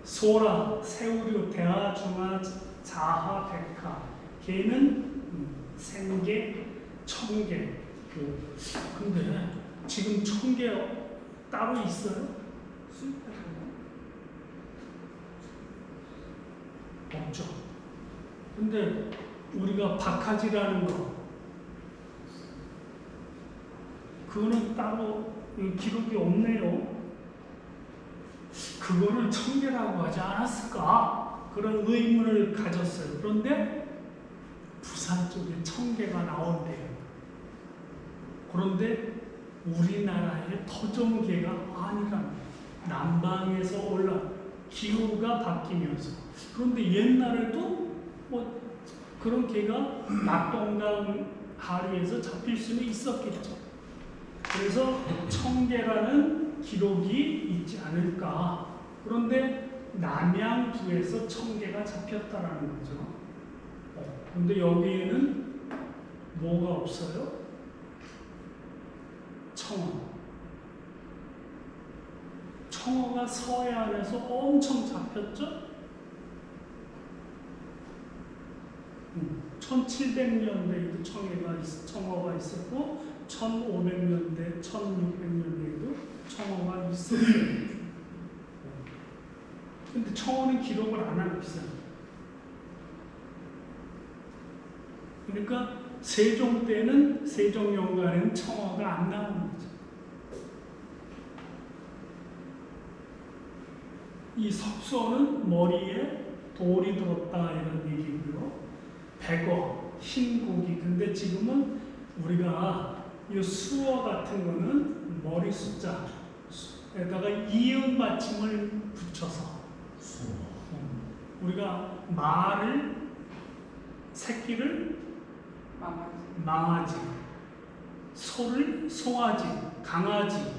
소라, 새우류, 대하, 중하, 자하, 백하. 개는 생개, 청개. 근데 지금 청개 따로 있어요? 없죠. 근데 우리가 박하지라는 거, 그거는 따로 기록이 없네요. 그거를 청개라고 하지 않았을까? 그런 의문을 가졌어요. 그런데 부산 쪽에 청개가 나온대요. 그런데 우리나라의 토종개가 아니랍니다. 남방에서 올라 기후가 바뀌면서. 그런데 옛날에도 뭐 그런 개가 낙동강 하류에서 잡힐 수는 있었겠죠. 그래서 청개라는 기록이 있지 않을까. 그런데 남양주에서 청개가 잡혔다라는 거죠. 그런데 여기에는 뭐가 없어요? 청어. 청어가 서해안에서 엄청 잡혔죠? 1700년대에도 청어가 있었고 1500년대, 1600년대에도 청어가 있었어요. 근데 청어는 기록을 안 하고 있어요. 그러니까 세종 때는 세종연간에는 청어가 안 나오는 거죠. 이 석소는 머리에 돌이 들었다 이런 얘기고요. 백어, 흰고기. 근데 지금은 우리가 이 수어 같은 거는 머리 숫자에다가 이음 받침을 붙여서 우리가 말을 새끼를 망아지, 소를 송아지, 강아지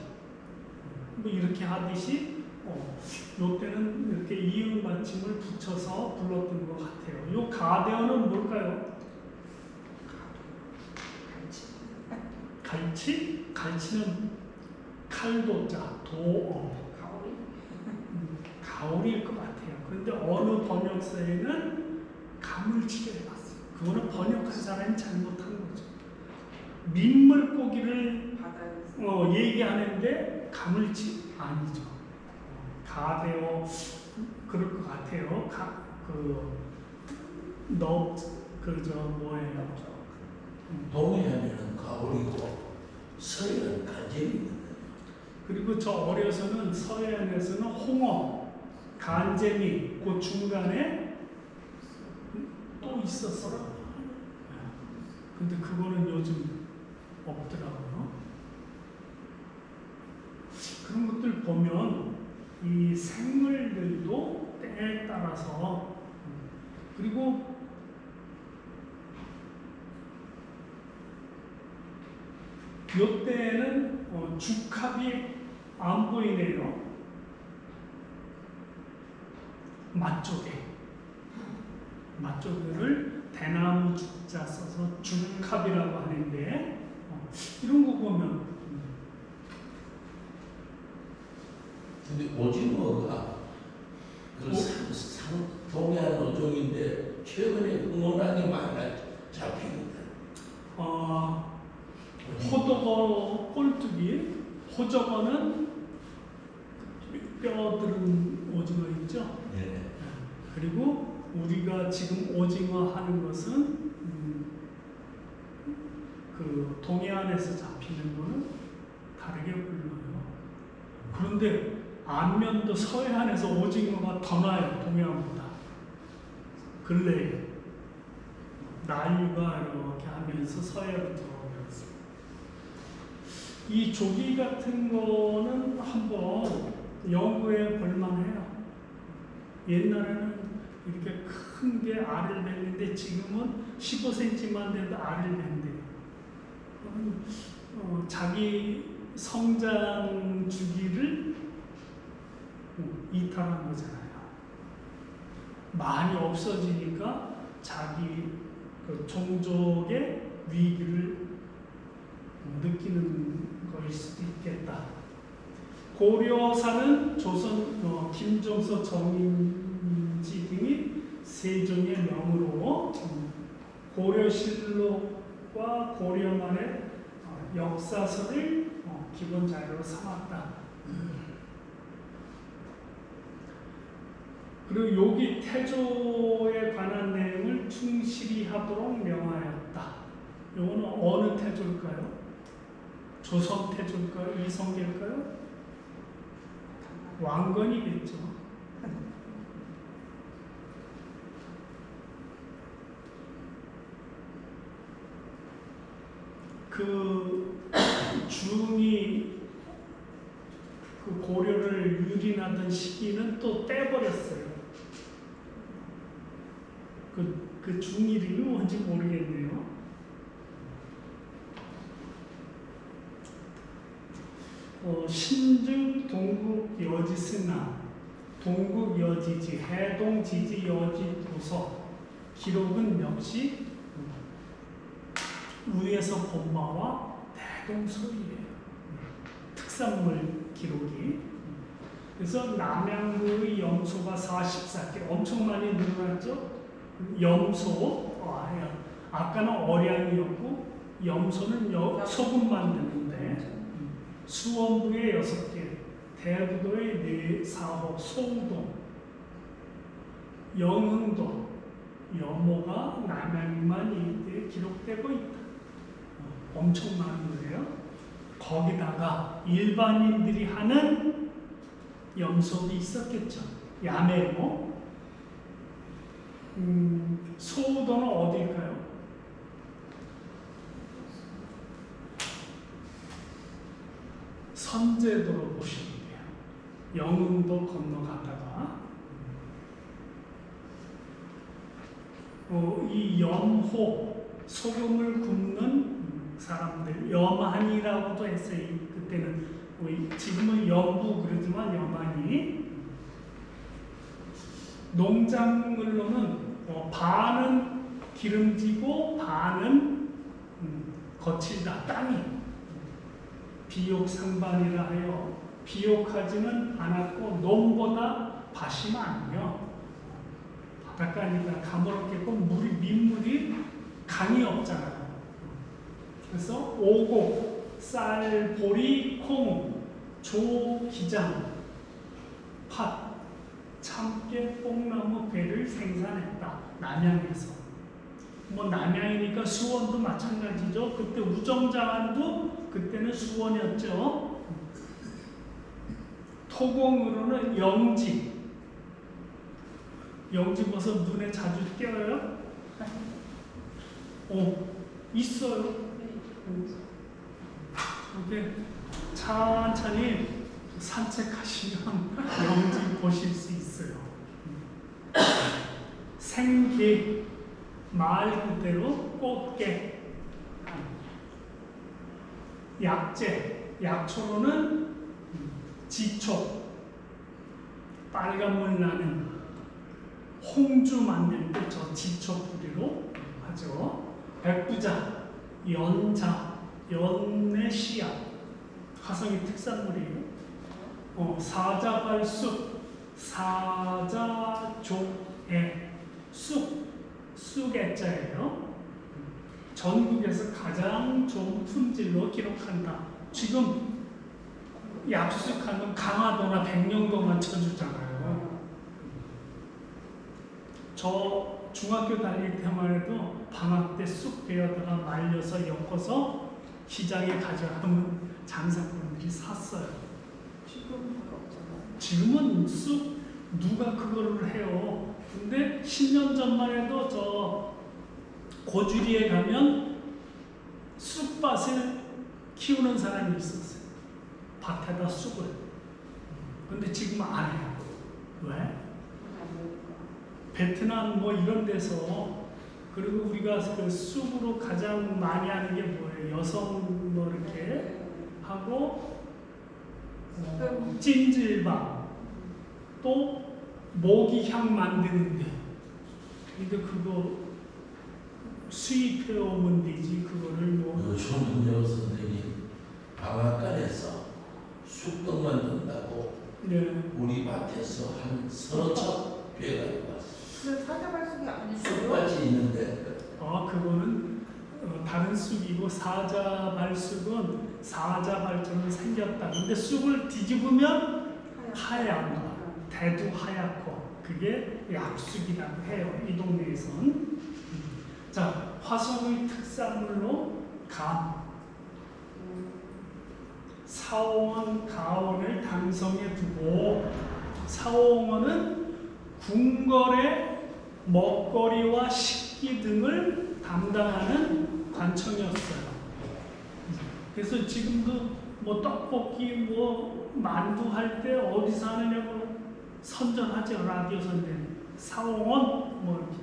뭐 이렇게 하듯이 요때는 이렇게 이음 받침을 붙여서 불렀던 것 같아요. 요 가대어는 뭘까요? 갈치? 갈치는 칼도자, 도어. 가오리일 것 같아요. 그런데 어느 번역서에는 가물치를 해봤어요. 그거는 번역한 사람이 잘못한 거죠. 민물고기를 얘기하는데 가물치 아니죠. 가대어 그럴 것 같아요. 뭐예요? 동해안에는 가오리고 서해안은 간제미거든요. 그리고 저 어려서는 서해안에서는 홍어, 간제미, 그 중간에 또 있었어요. 근데 그거는 요즘 없더라고요. 그런 것들 보면 이 생물들도 때에 따라서 그리고 요때는 죽합이 안 보이네요. 맛조개. 약조개를 대나무 죽자 써서 죽합이라고 하는데 이런 거 보면 근데 오징어가 그 동해안 어종인데 최근에 흥원하게 많이 잡힙니다. 호덕어 꼴뚜기, 호적어는 뼈 들은 오징어 있죠? 네. 그리고 우리가 지금 오징어 하는 것은 그 동해안에서 잡히는 거는 다르게 불러요. 그런데 안면도 서해안에서 오징어가 더 나요, 동해안보다. 근래에 난류가 이렇게 하면서 서해안으로 들어오면서 이 조기 같은 거는 한번 연구해 볼 만해요. 옛날에는 이렇게 큰 게 알을 뱉는데 지금은 15cm만 돼도 알을 뱉는데요. 자기 성장 주기를 이탈한 거잖아요. 많이 없어지니까 자기 그 종족의 위기를 느끼는 것일 수도 있겠다. 고려사는 조선 김종서 정인지 등이 세종의 명으로 고려실록과 고려말의 역사서를 기본 자료로 삼았다. 그리고 여기 태조에 관한 내용을 충실히 하도록 명하였다. 이거는 어느 태조일까요? 조선 태조일까요? 이성계일까요? 왕건이겠죠. 그 중이 그 고려를 유린하던 시기는 또 떼버렸어요. 그 중이름이 뭔지 모르겠네요. 신주 동국 여지스나 동국 여지지 해동 지지 여지 도서 기록은 역시 위에서 본 바와 대동소이예요. 특산물 기록이. 그래서 남양구의 염소가 44개 엄청 많이 늘어났죠. 염소 아까는 어량이었고 염소는 소금 만드는데 수원부에 6개, 대부도에 4호, 소우동, 영흥도, 염호가 남양만 이때 기록되고 있다. 엄청 많은 거예요. 거기다가 일반인들이 하는 염소도 있었겠죠. 야매모. 소우도는 어디일까요? 선제도로 보시면 돼요. 영흥도 건너가다가 이 염호, 소금을 굽는 사람들, 염한이라고도 했어요. 그때는 지금은 염부 그러지만 염한이. 농작물로는 반은 기름지고 반은 거칠다. 땅이 비옥상반이라 하여 비옥하지는 않았고 논보다 밭이 많으며 바닷가니까 가물었겠고 민물이 강이 없잖아요. 그래서 오곡, 쌀, 보리, 콩, 조, 기장, 팥, 참깨, 뽕나무, 배를 생산했다. 남양에서. 남양이니까 수원도 마찬가지죠. 그때 우정장안도 그때는 수원이었죠. 토공으로는 영지. 영지 버섯 눈에 자주 띄어요? 있어요. 이렇게 천천히 산책하시면 영지 보실 수 있어요. 생계, 말 그대로 꽃게. 약재, 약초로는 지초, 빨간물 나는 홍주 만들 때 저 지초뿌리로 하죠. 백부자, 연자, 연의 씨앗, 화성의 특산물이에요. 사자발쑥, 사자족애, 쑥애자예요. 전국에서 가장 좋은 품질로 기록한다. 지금 약속하면 강화도나 백령도만 쳐주잖아요. 저 중학교 다닐 때만 해도 방학 때 쑥 베어다가 말려서 엮어서 시장에 가져가면 장사꾼들이 샀어요. 지금 그거 없잖아요. 지금은 쑥 누가 그거를 해요. 근데 10년 전만 해도 저 고주리에 가면 쑥밭을 키우는 사람이 있었어요. 밭에다 쑥을. 근데 지금은 안 해요. 왜? 베트남 뭐 이런 데서, 그리고 우리가 그 쑥으로 가장 많이 하는 게 뭐예요? 여성 뭐 이렇게 하고 찜질방, 또 모기향 만드는데. 근데 그거 수입해 오면 되지, 그거를 뭐. 조문정 선생님 방앗간에서 쑥떡 만든다고 네. 우리 밭에서 한 서너 첩 배가지고 왔어요. 그 사자발쑥이 아니고요. 쑥밭이 있는데 그거는 다른 쑥이고, 사자발쑥은 사자발처럼 생겼다. 근데 쑥을 뒤집으면 하얀 거, 대두 하얗고, 그게 약쑥이라고 해요, 이 동네에선. 자, 화성의 특산물로 감, 사홍원, 가원을 당성에 두고, 사홍원은 궁궐의 먹거리와 식기 등을 담당하는 관청이었어요. 그래서 지금도 뭐 떡볶이, 뭐 만두 할 때 어디서 하느냐고 선전하죠, 라디오 선전. 사홍원 뭐 이렇게.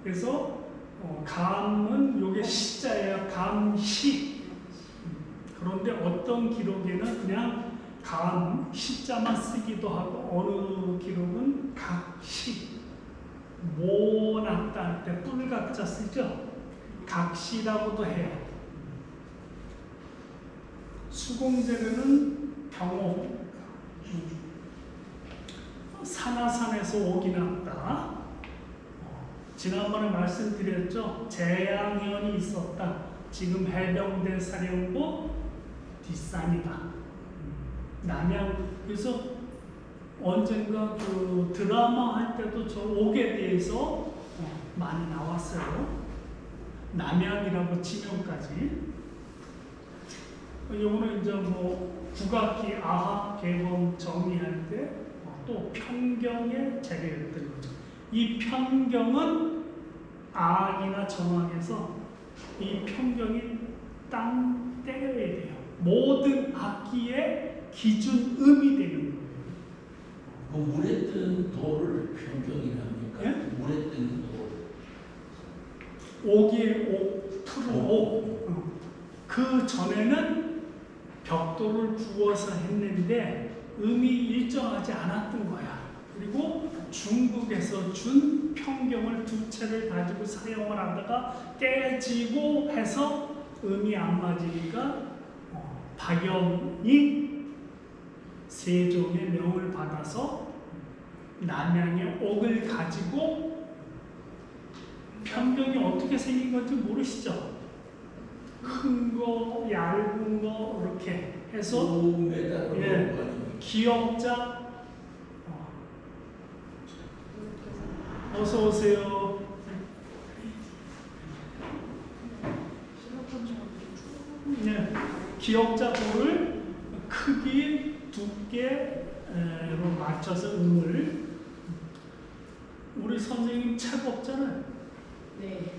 그래서 감은 요게 시자예요. 감시. 그런데 어떤 기록에는 그냥 감 시자만 쓰기도 하고, 어느 기록은 각시, 모났다 할 때 뿔각자 쓰죠. 각시라고도 해요. 수공제는 병호, 산하산에서 옥이 났다. 지난번에 말씀드렸죠. 재양현이 있었다. 지금 해병대 사령부 뒷산이다. 남양. 그래서 언젠가 그 드라마 할 때도 저 옥에 대해서 많이 나왔어요. 남양이라고 지명까지. 요거는 이제 뭐 국악기 아합 개범 정리할 때 또 편경에 제외했던 거죠. 이 편경은 악이나 정악에서 이 편경이 땅 때려야 돼요. 모든 악기의 기준음이 되는 거예요. 그 물에 뜨는 돌을 편경이랍니까? 예? 물에 뜨는 돌. 옥이에요. 옥, 푸른 옥. 그 전에는 벽돌을 구워서 했는데 음이 일정하지 않았던 거야. 그리고 중국에서 준 편경을 두 채를 가지고 사용을 하다가 깨지고 해서 음이 안 맞으니까 박영이 세종의 명을 받아서 남양의 옥을 가지고, 편경이 어떻게 생긴 건지 모르시죠? 큰 거, 얇은 거 이렇게 해서 5m 예. 기역자. 어서 오세요. 네. 기역자 돌을 크기, 두께로 맞춰서 음을. 우리 선생님 책 없잖아요. 네.